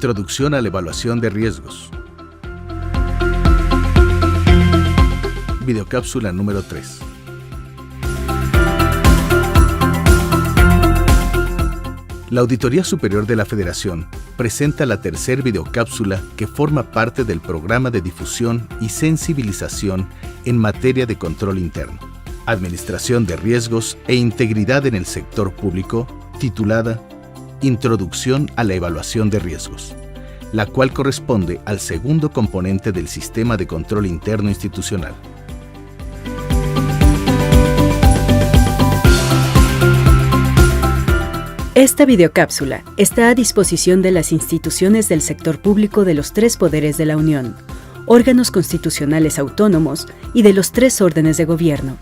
Introducción a la evaluación de riesgos. Videocápsula número 3. La Auditoría Superior de la Federación presenta la tercera videocápsula que forma parte del programa de difusión y sensibilización en materia de control interno, administración de riesgos e integridad en el sector público, titulada Introducción a la evaluación de riesgos, la cual corresponde al segundo componente del sistema de control interno institucional. Esta videocápsula está a disposición de las instituciones del sector público de los 3 poderes de la Unión, órganos constitucionales autónomos y de los 3 órdenes de gobierno,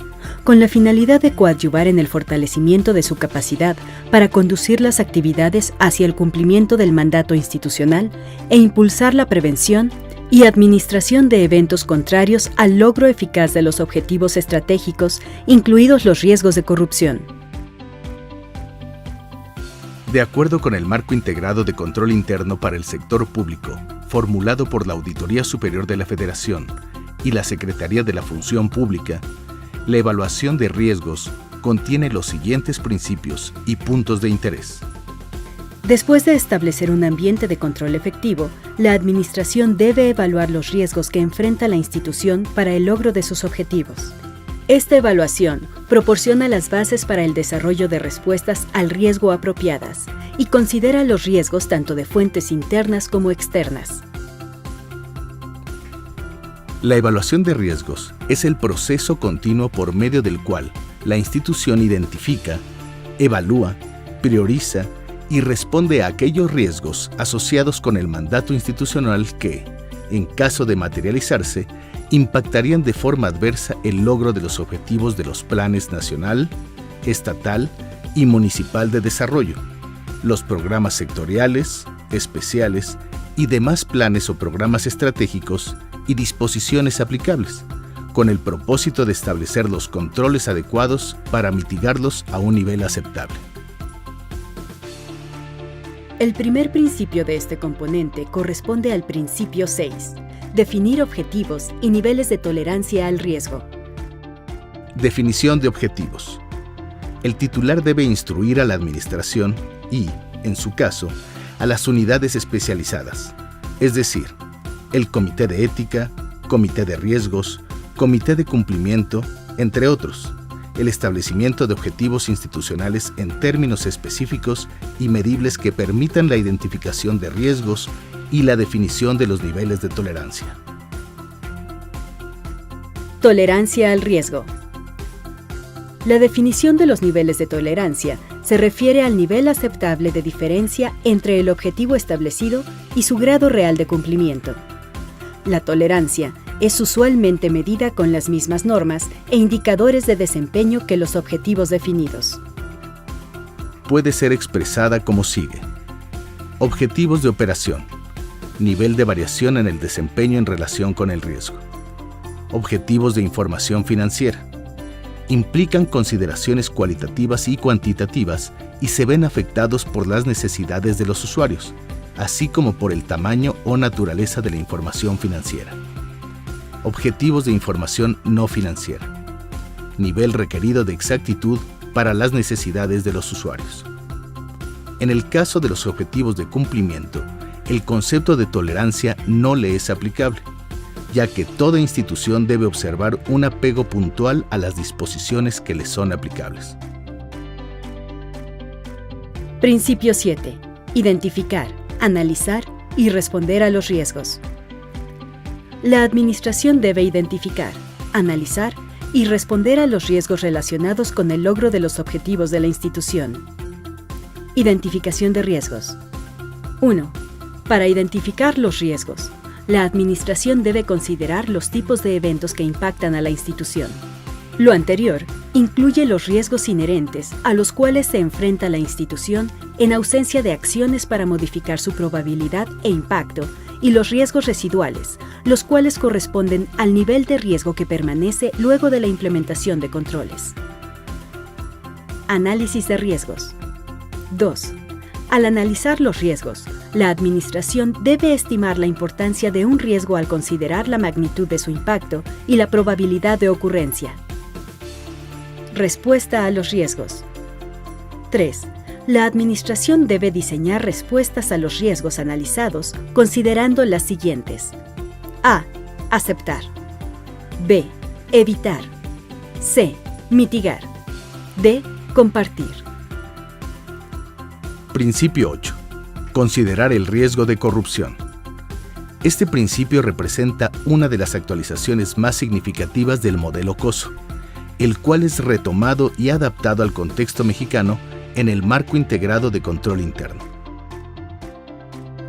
con la finalidad de coadyuvar en el fortalecimiento de su capacidad para conducir las actividades hacia el cumplimiento del mandato institucional e impulsar la prevención y administración de eventos contrarios al logro eficaz de los objetivos estratégicos, incluidos los riesgos de corrupción. De acuerdo con el Marco Integrado de Control Interno para el Sector Público, formulado por la Auditoría Superior de la Federación y la Secretaría de la Función Pública, la evaluación de riesgos contiene los siguientes principios y puntos de interés. Después de establecer un ambiente de control efectivo, la Administración debe evaluar los riesgos que enfrenta la institución para el logro de sus objetivos. Esta evaluación proporciona las bases para el desarrollo de respuestas al riesgo apropiadas y considera los riesgos tanto de fuentes internas como externas. La evaluación de riesgos es el proceso continuo por medio del cual la institución identifica, evalúa, prioriza y responde a aquellos riesgos asociados con el mandato institucional que, en caso de materializarse, impactarían de forma adversa el logro de los objetivos de los planes nacional, estatal y municipal de desarrollo, los programas sectoriales, especiales y demás planes o programas estratégicos y disposiciones aplicables, con el propósito de establecer los controles adecuados para mitigarlos a un nivel aceptable. El primer principio de este componente corresponde al principio 6. Definir objetivos y niveles de tolerancia al riesgo. Definición de objetivos. El titular debe instruir a la administración y, en su caso, a las unidades especializadas, es decir, el Comité de Ética, Comité de Riesgos, Comité de Cumplimiento, entre otros, el establecimiento de objetivos institucionales en términos específicos y medibles que permitan la identificación de riesgos y la definición de los niveles de tolerancia. Tolerancia al riesgo. La definición de los niveles de tolerancia se refiere al nivel aceptable de diferencia entre el objetivo establecido y su grado real de cumplimiento. La tolerancia es usualmente medida con las mismas normas e indicadores de desempeño que los objetivos definidos. Puede ser expresada como sigue. Objetivos de operación. Nivel de variación en el desempeño en relación con el riesgo. Objetivos de información financiera. Implican consideraciones cualitativas y cuantitativas y se ven afectados por las necesidades de los usuarios, así como por el tamaño o naturaleza de la información financiera. Objetivos de información no financiera. Nivel requerido de exactitud para las necesidades de los usuarios. En el caso de los objetivos de cumplimiento, el concepto de tolerancia no le es aplicable, ya que toda institución debe observar un apego puntual a las disposiciones que le son aplicables. Principio 7. Identificar, analizar y responder a los riesgos. La Administración debe identificar, analizar y responder a los riesgos relacionados con el logro de los objetivos de la institución. Identificación de riesgos. 1. Para identificar los riesgos, la Administración debe considerar los tipos de eventos que impactan a la institución. Lo anterior incluye los riesgos inherentes a los cuales se enfrenta la institución en ausencia de acciones para modificar su probabilidad e impacto, y los riesgos residuales, los cuales corresponden al nivel de riesgo que permanece luego de la implementación de controles. Análisis de riesgos. 2. Al analizar los riesgos, La administración debe estimar la importancia de un riesgo al considerar la magnitud de su impacto y la probabilidad de ocurrencia. Respuesta a los riesgos. 3. La administración debe diseñar respuestas a los riesgos analizados considerando las siguientes. A. Aceptar. B. Evitar. C. Mitigar. D. Compartir. Principio 8. Considerar el riesgo de corrupción. Este principio representa una de las actualizaciones más significativas del modelo COSO, el cual es retomado y adaptado al contexto mexicano en el marco integrado de control interno.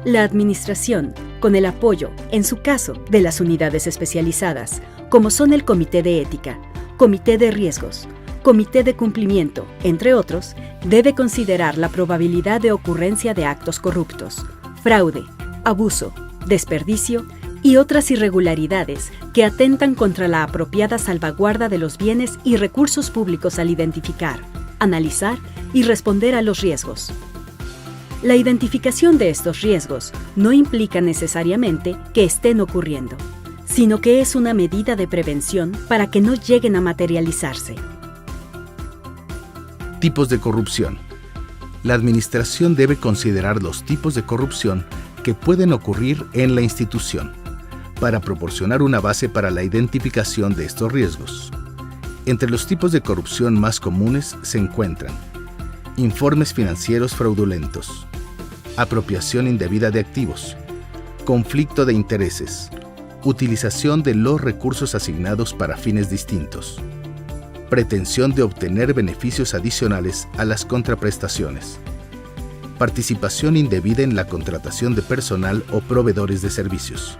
La administración, con el apoyo, en su caso, de las unidades especializadas, como son el Comité de Ética, Comité de Riesgos, Comité de Cumplimiento, entre otros, debe considerar la probabilidad de ocurrencia de actos corruptos, fraude, abuso, desperdicio y otras irregularidades que atentan contra la apropiada salvaguarda de los bienes y recursos públicos al identificar, analizar y responder a los riesgos. La identificación de estos riesgos no implica necesariamente que estén ocurriendo, sino que es una medida de prevención para que no lleguen a materializarse. Tipos de corrupción. La administración debe considerar los tipos de corrupción que pueden ocurrir en la institución, para proporcionar una base para la identificación de estos riesgos. Entre los tipos de corrupción más comunes se encuentran informes financieros fraudulentos, apropiación indebida de activos, conflicto de intereses, utilización de los recursos asignados para fines distintos, pretensión de obtener beneficios adicionales a las contraprestaciones, participación indebida en la contratación de personal o proveedores de servicios,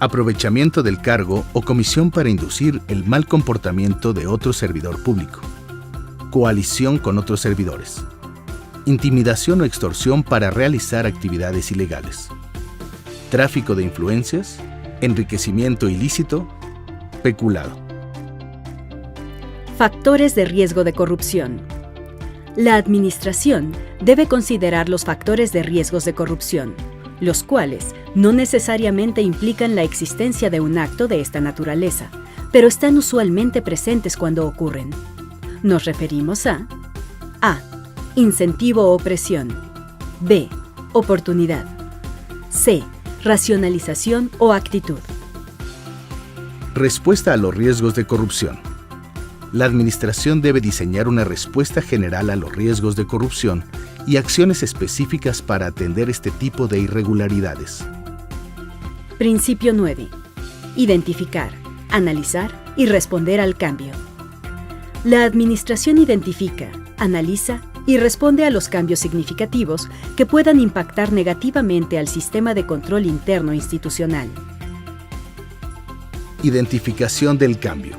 aprovechamiento del cargo o comisión para inducir el mal comportamiento de otro servidor público, coalición con otros servidores, intimidación o extorsión para realizar actividades ilegales, tráfico de influencias, enriquecimiento ilícito, peculado. Factores de riesgo de corrupción. La administración debe considerar los factores de riesgos de corrupción, los cuales no necesariamente implican la existencia de un acto de esta naturaleza, pero están usualmente presentes cuando ocurren. Nos referimos a incentivo o presión. B. Oportunidad. C. Racionalización o actitud. Respuesta a los riesgos de corrupción. La administración debe diseñar una respuesta general a los riesgos de corrupción y acciones específicas para atender este tipo de irregularidades. Principio 9. Identificar, analizar y responder al cambio. La administración identifica, analiza y responde a los cambios significativos que puedan impactar negativamente al sistema de control interno institucional. Identificación del cambio.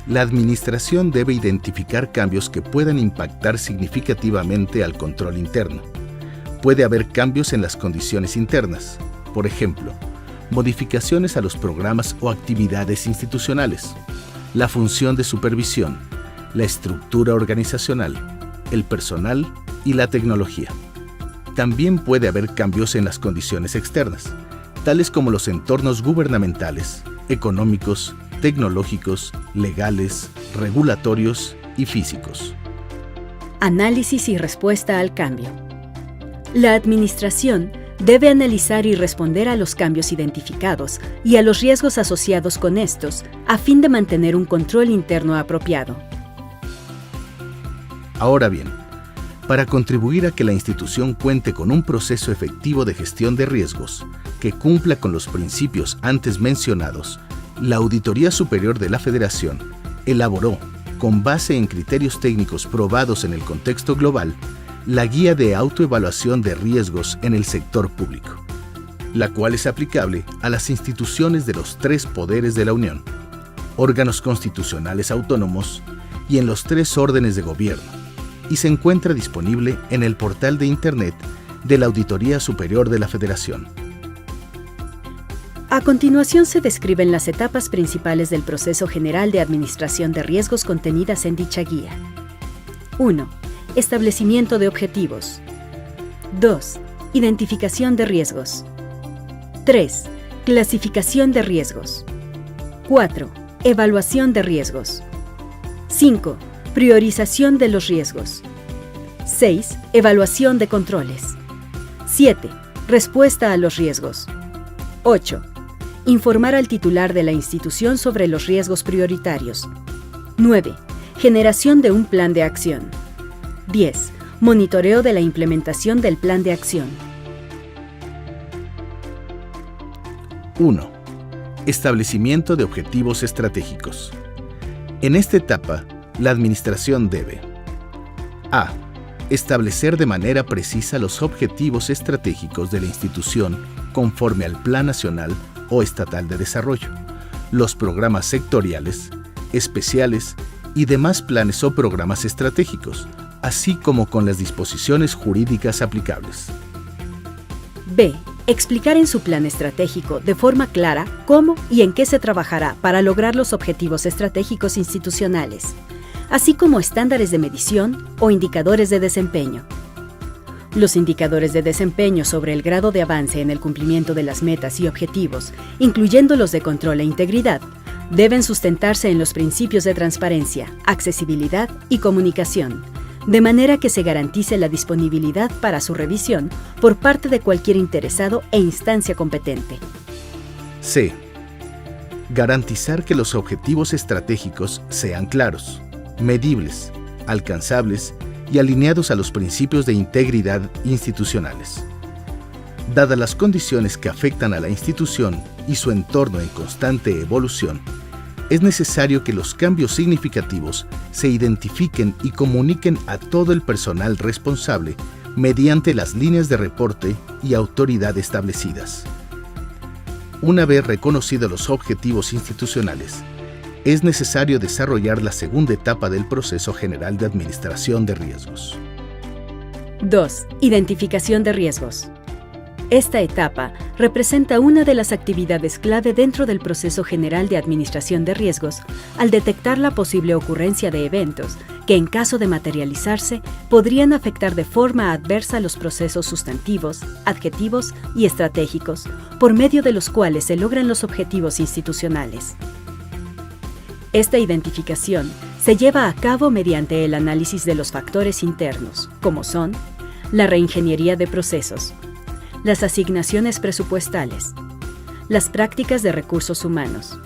La administración debe identificar cambios que puedan impactar significativamente al control interno. Puede haber cambios en las condiciones internas, por ejemplo, modificaciones a los programas o actividades institucionales, la función de supervisión, la estructura organizacional, el personal y la tecnología. También puede haber cambios en las condiciones externas, tales como los entornos gubernamentales, económicos, tecnológicos, legales, regulatorios y físicos. Análisis y respuesta al cambio. La administración debe analizar y responder a los cambios identificados y a los riesgos asociados con estos a fin de mantener un control interno apropiado. Ahora bien, para contribuir a que la institución cuente con un proceso efectivo de gestión de riesgos que cumpla con los principios antes mencionados, la Auditoría Superior de la Federación elaboró, con base en criterios técnicos probados en el contexto global, la Guía de Autoevaluación de Riesgos en el Sector Público, la cual es aplicable a las instituciones de los 3 poderes de la Unión, órganos constitucionales autónomos y en los 3 órdenes de gobierno, y se encuentra disponible en el portal de Internet de la Auditoría Superior de la Federación. A continuación se describen las etapas principales del proceso general de administración de riesgos contenidas en dicha guía. 1. Establecimiento de objetivos. 2. Identificación de riesgos. 3. Clasificación de riesgos. 4. Evaluación de riesgos. 5. Priorización de los riesgos. 6. Evaluación de controles. 7. Respuesta a los riesgos. 8. Informar al titular de la institución sobre los riesgos prioritarios. 9. Generación de un plan de acción. 10. Monitoreo de la implementación del plan de acción. 1. Establecimiento de objetivos estratégicos. En esta etapa, la administración debe: a. Establecer de manera precisa los objetivos estratégicos de la institución conforme al Plan Nacional o Estatal de Desarrollo, los programas sectoriales, especiales y demás planes o programas estratégicos, así como con las disposiciones jurídicas aplicables. B. Explicar en su plan estratégico de forma clara cómo y en qué se trabajará para lograr los objetivos estratégicos institucionales, así como estándares de medición o indicadores de desempeño. Los indicadores de desempeño sobre el grado de avance en el cumplimiento de las metas y objetivos, incluyendo los de control e integridad, deben sustentarse en los principios de transparencia, accesibilidad y comunicación, de manera que se garantice la disponibilidad para su revisión por parte de cualquier interesado e instancia competente. C. Garantizar que los objetivos estratégicos sean claros, medibles, alcanzables y alineados a los principios de integridad institucionales. Dadas las condiciones que afectan a la institución y su entorno en constante evolución, es necesario que los cambios significativos se identifiquen y comuniquen a todo el personal responsable mediante las líneas de reporte y autoridad establecidas. Una vez reconocidos los objetivos institucionales, es necesario desarrollar la segunda etapa del proceso general de administración de riesgos. 2. Identificación de riesgos. Esta etapa representa una de las actividades clave dentro del proceso general de administración de riesgos al detectar la posible ocurrencia de eventos que, en caso de materializarse, podrían afectar de forma adversa los procesos sustantivos, adjetivos y estratégicos, por medio de los cuales se logran los objetivos institucionales. Esta identificación se lleva a cabo mediante el análisis de los factores internos, como son la reingeniería de procesos, las asignaciones presupuestales, las prácticas de recursos humanos,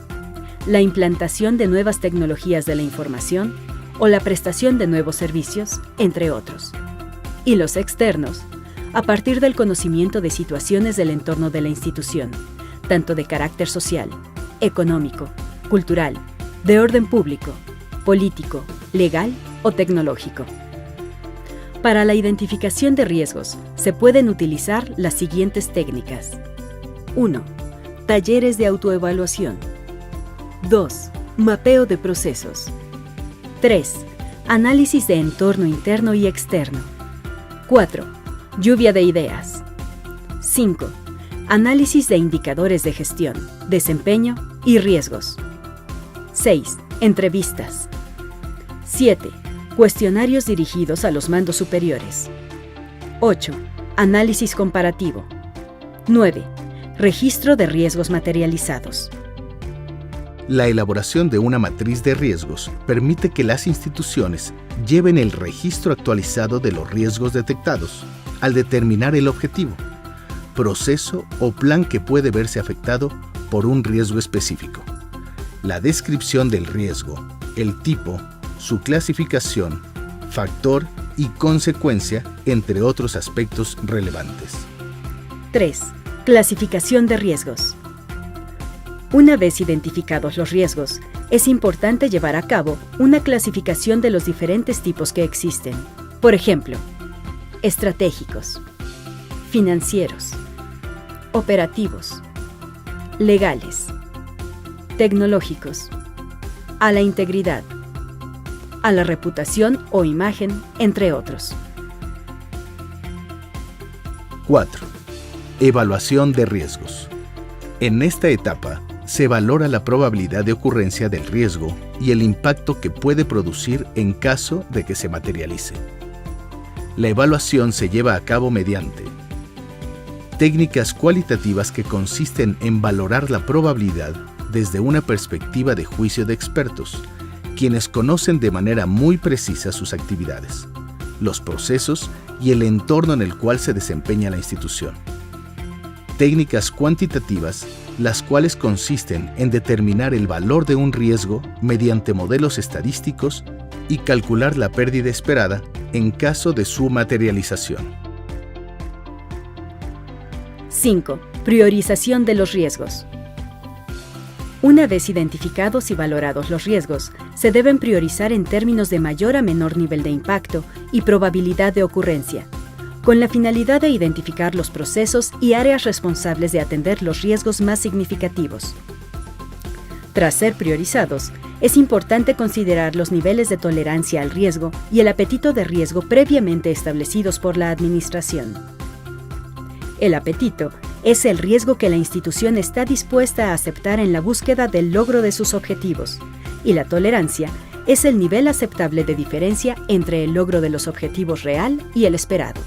la implantación de nuevas tecnologías de la información o la prestación de nuevos servicios, entre otros. Y los externos, a partir del conocimiento de situaciones del entorno de la institución, tanto de carácter social, económico, cultural, de orden público, político, legal o tecnológico. Para la identificación de riesgos, se pueden utilizar las siguientes técnicas. 1. Talleres de autoevaluación. 2. Mapeo de procesos. 3. Análisis de entorno interno y externo. 4. Lluvia de ideas. 5. Análisis de indicadores de gestión, desempeño y riesgos. 6. Entrevistas. 7. Cuestionarios dirigidos a los mandos superiores. 8. Análisis comparativo. 9. Registro de riesgos materializados. La elaboración de una matriz de riesgos permite que las instituciones lleven el registro actualizado de los riesgos detectados al determinar el objetivo, proceso o plan que puede verse afectado por un riesgo específico, la descripción del riesgo, el tipo, su clasificación, factor y consecuencia, entre otros aspectos relevantes. 3. Clasificación de riesgos. Una vez identificados los riesgos, es importante llevar a cabo una clasificación de los diferentes tipos que existen. Por ejemplo, estratégicos, financieros, operativos, legales, tecnológicos, a la integridad, a la reputación o imagen, entre otros. 4. Evaluación de riesgos. En esta etapa, se valora la probabilidad de ocurrencia del riesgo y el impacto que puede producir en caso de que se materialice. La evaluación se lleva a cabo mediante Técnicas cualitativas que consisten en valorar la probabilidad desde una perspectiva de juicio de expertos, quienes conocen de manera muy precisa sus actividades, los procesos y el entorno en el cual se desempeña la institución. Técnicas cuantitativas, las cuales consisten en determinar el valor de un riesgo mediante modelos estadísticos y calcular la pérdida esperada en caso de su materialización. 5. Priorización de los riesgos. Una vez identificados y valorados los riesgos, se deben priorizar en términos de mayor a menor nivel de impacto y probabilidad de ocurrencia, con la finalidad de identificar los procesos y áreas responsables de atender los riesgos más significativos. Tras ser priorizados, es importante considerar los niveles de tolerancia al riesgo y el apetito de riesgo previamente establecidos por la Administración. El apetito es el riesgo que la institución está dispuesta a aceptar en la búsqueda del logro de sus objetivos, y la tolerancia es el nivel aceptable de diferencia entre el logro de los objetivos real y el esperado.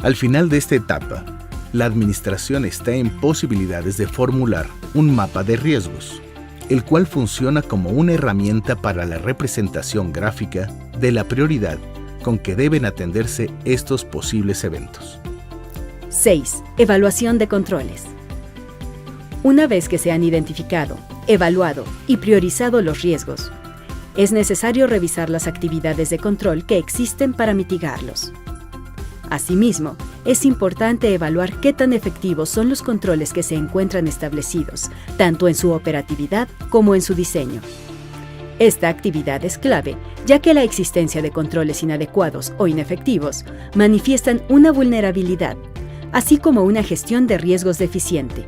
Al final de esta etapa, la Administración está en posibilidades de formular un mapa de riesgos, el cual funciona como una herramienta para la representación gráfica de la prioridad con que deben atenderse estos posibles eventos. 6. Evaluación de controles. Una vez que se han identificado, evaluado y priorizado los riesgos, es necesario revisar las actividades de control que existen para mitigarlos. Asimismo, es importante evaluar qué tan efectivos son los controles que se encuentran establecidos, tanto en su operatividad como en su diseño. Esta actividad es clave, ya que la existencia de controles inadecuados o inefectivos manifiestan una vulnerabilidad, así como una gestión de riesgos deficiente.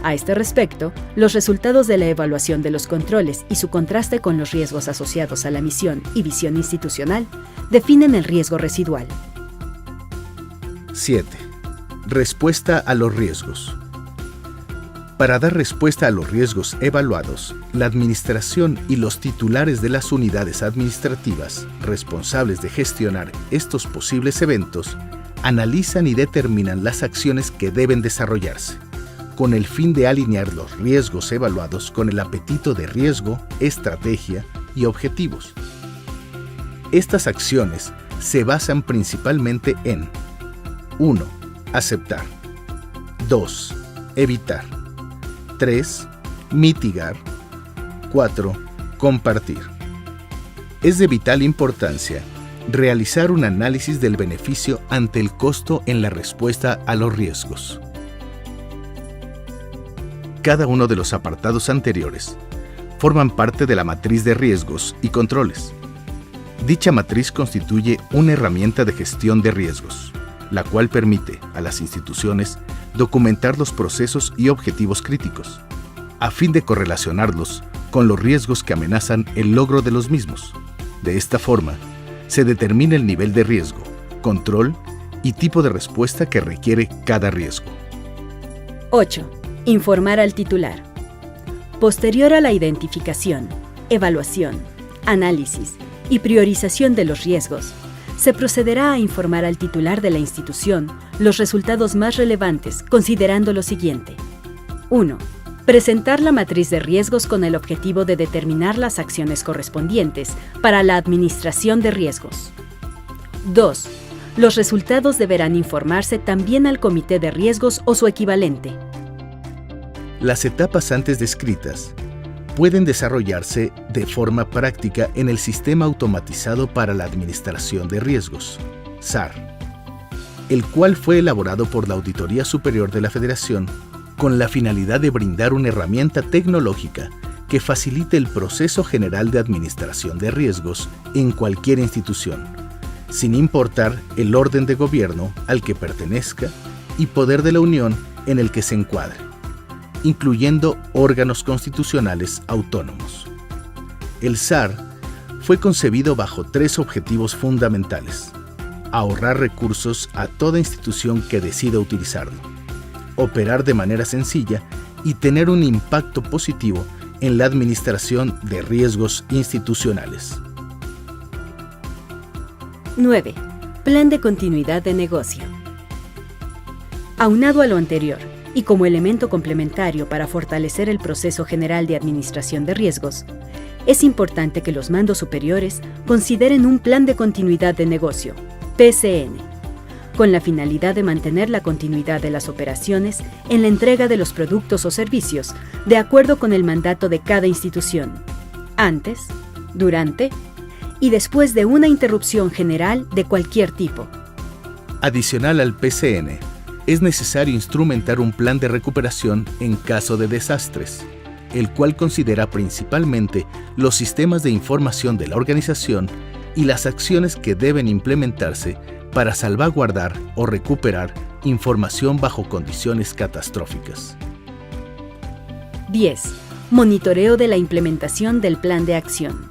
A este respecto, los resultados de la evaluación de los controles y su contraste con los riesgos asociados a la misión y visión institucional definen el riesgo residual. 7. Respuesta a los riesgos. Para dar respuesta a los riesgos evaluados, la Administración y los titulares de las unidades administrativas responsables de gestionar estos posibles eventos analizan y determinan las acciones que deben desarrollarse, con el fin de alinear los riesgos evaluados con el apetito de riesgo, estrategia y objetivos. Estas acciones se basan principalmente en 1. Aceptar. 2. Evitar. 3. Mitigar. 4. Compartir. Es de vital importancia realizar un análisis del beneficio ante el costo en la respuesta a los riesgos. Cada uno de los apartados anteriores forman parte de la matriz de riesgos y controles. Dicha matriz constituye una herramienta de gestión de riesgos, la cual permite a las instituciones documentar los procesos y objetivos críticos, a fin de correlacionarlos con los riesgos que amenazan el logro de los mismos. De esta forma, se determina el nivel de riesgo, control y tipo de respuesta que requiere cada riesgo. 8. Informar al titular. Posterior a la identificación, evaluación, análisis y priorización de los riesgos, se procederá a informar al titular de la institución los resultados más relevantes, considerando lo siguiente. 1. Presentar la matriz de riesgos con el objetivo de determinar las acciones correspondientes para la administración de riesgos. 2. Los resultados deberán informarse también al comité de riesgos o su equivalente. Las etapas antes descritas pueden desarrollarse de forma práctica en el Sistema Automatizado para la Administración de Riesgos, SAR, el cual fue elaborado por la Auditoría Superior de la Federación con la finalidad de brindar una herramienta tecnológica que facilite el proceso general de administración de riesgos en cualquier institución, sin importar el orden de gobierno al que pertenezca y poder de la Unión en el que se encuadre, incluyendo órganos constitucionales autónomos. El SAR fue concebido bajo 3 objetivos fundamentales: ahorrar recursos a toda institución que decida utilizarlo, operar de manera sencilla y tener un impacto positivo en la administración de riesgos institucionales. 9. Plan de continuidad de negocio. Aunado a lo anterior, y como elemento complementario para fortalecer el proceso general de administración de riesgos, es importante que los mandos superiores consideren un plan de continuidad de negocio, PCN, con la finalidad de mantener la continuidad de las operaciones en la entrega de los productos o servicios de acuerdo con el mandato de cada institución, antes, durante y después de una interrupción general de cualquier tipo. Adicional al PCN, es necesario instrumentar un plan de recuperación en caso de desastres, el cual considera principalmente los sistemas de información de la organización y las acciones que deben implementarse para salvaguardar o recuperar información bajo condiciones catastróficas. 10. Monitoreo de la implementación del plan de acción.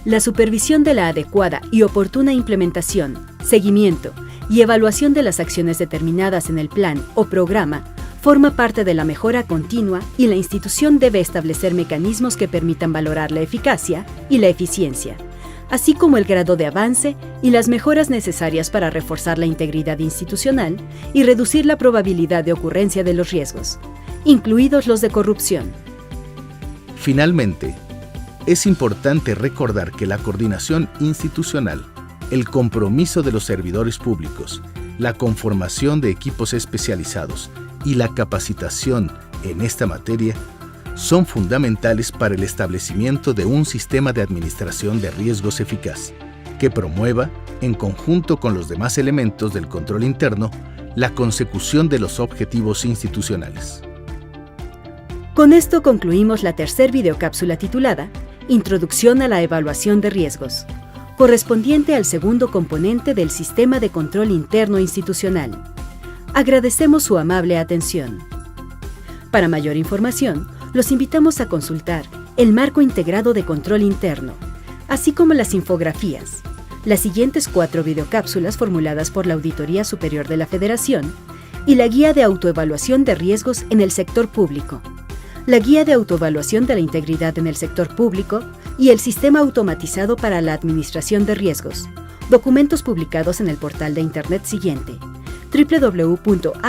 La supervisión de la adecuada y oportuna implementación, seguimiento y evaluación de las acciones determinadas en el plan o programa forma parte de la mejora continua y la institución debe establecer mecanismos que permitan valorar la eficacia y la eficiencia, así como el grado de avance y las mejoras necesarias para reforzar la integridad institucional y reducir la probabilidad de ocurrencia de los riesgos, incluidos los de corrupción. Finalmente, es importante recordar que la coordinación institucional, el compromiso de los servidores públicos, la conformación de equipos especializados y la capacitación en esta materia son fundamentales para el establecimiento de un sistema de administración de riesgos eficaz, que promueva, en conjunto con los demás elementos del control interno, la consecución de los objetivos institucionales. Con esto concluimos la tercera videocápsula titulada Introducción a la evaluación de riesgos, correspondiente al segundo componente del Sistema de Control Interno Institucional. Agradecemos su amable atención. Para mayor información, los invitamos a consultar el Marco Integrado de Control Interno, así como las infografías, las siguientes 4 videocápsulas formuladas por la Auditoría Superior de la Federación y la Guía de Autoevaluación de Riesgos en el Sector Público, la Guía de Autoevaluación de la Integridad en el Sector Público y el Sistema Automatizado para la Administración de Riesgos, documentos publicados en el portal de Internet siguiente, www.asf.gov.mx.